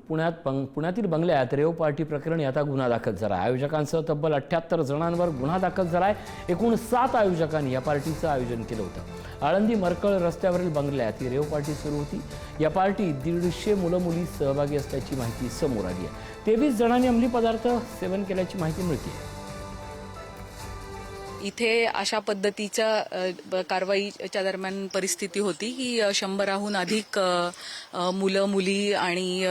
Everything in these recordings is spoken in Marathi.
पुण्यातील बंगल्यात रेव पार्टी प्रकरणी आता गुन्हा दाखल झाला आहे। आयोजकांसह तब्बल 78 जणांवर गुन्हा दाखल झाला आहे। एकूण 7 आयोजकांनी या पार्टीचं आयोजन केलं होतं। आळंदी मरकळ रस्त्यावरील बंगल्यात ही रेव पार्टी सुरू होती। या पार्टीत 150 मुलं-मुली सहभागी असल्याची माहिती समोर आली आहे। 23 जणांनी अंमली पदार्थ सेवन केल्याची माहिती मिळते। इथे अशा पद्धतीच्या कारवाईच्या दरम्यान परिस्थिती होती की 100हून अधिक मुलं मुली आणि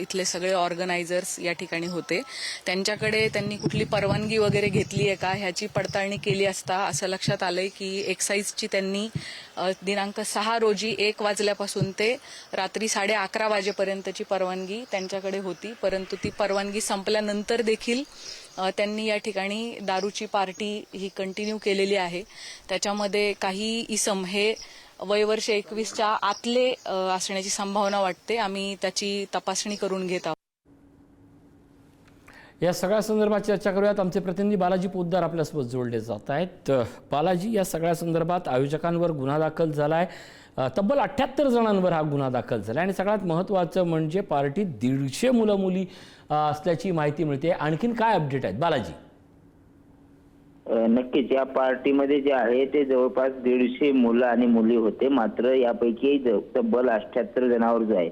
इथले सगळे ऑर्गनायझर्स या ठिकाणी होते। त्यांच्याकडे त्यांनी कुठली परवानगी वगैरे घेतली आहे का ह्याची पडताळणी केली असता असं लक्षात आलंय की एक्साईजची त्यांनी दिनांक 6 रोजी 1 वाजल्यापासून ते रात्री 11:30 वाजेपर्यंतची परवानगी त्यांच्याकडे होती, परंतु ती परवानगी संपल्यानंतर देखील त्यांनी या ठिकाणी दारूची पार्टी ही कंटिन्यू केलेली आहे। त्याच्यामध्ये काही इसम हे वयवर्ष 21च्या आतले असण्याची संभावना वाटते। आम्ही त्याची तपासणी करून घेत आहोत। या सगळ्या संदर्भात चर्चा करूयात। आमचे प्रतिनिधी बालाजी पोद्दार आपल्यासोबत जोडले जात आहेत। बालाजी, या सगळ्या संदर्भात आयोजकांवर गुन्हा दाखल झाला आहे। तब्बल 78 जणांवर हा गुन्हा दाखल झाला आणि सगळ्यात महत्त्वाचं म्हणजे पार्टीत 150 मुलं-मुली असल्याची माहिती मिळते। आणखीन काय अपडेट आहेत बालाजी? नक्कीच या पार्टीमध्ये जे आहे ते जवळपास 150 मुलं आणि मुली होते। मात्र यापैकी तब्बल 78 जणांवर जो आहे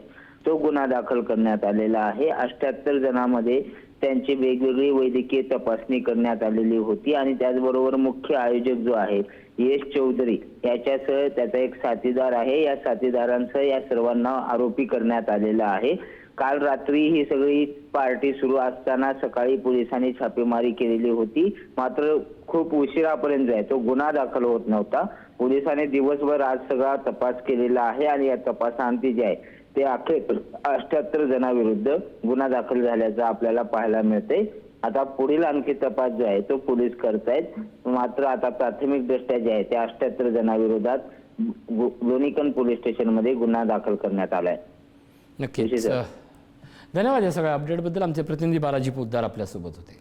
तो गुन्हा दाखल करण्यात आलेला आहे। 78 जणांमध्ये त्यांची वेगवेगळी वैद्यकीय तपासणी करण्यात आलेली होती आणि त्याचबरोबर मुख्य आयोजक जो आहे यश चौधरी याच्यासह त्याचा एक साथीदार आहे। या साथीदारांसह या सर्वांना आरोपी करण्यात आलेला आहे। काल रात्री ही सगळी पार्टी सुरू असताना सकाळी पोलिसांनी छापेमारी केलेली होती, मात्र खूप उशिरापर्यंत आहे तो गुन्हा दाखल होत नव्हता। पोलिसांनी दिवसभर आज सगळा तपास केलेला आहे आणि या तपासाअंती जे आहे ते अखेर 78 जणांविरुद्ध गुन्हा दाखल झाल्याचं आपल्याला पाहायला मिळते। आता पुढील आणखी तपास जो आहे तो पोलीस करतायत, मात्र आता प्राथमिक दृष्ट्या जे आहे त्या 78 जणांविरोधात लोणीकण पोलीस स्टेशनमध्ये गुन्हा दाखल करण्यात आलाय। नक्कीच धन्यवाद या सगळ्या अपडेटबद्दल। आमचे प्रतिनिधी बालाजी पोद्दार आपल्यासोबत होते।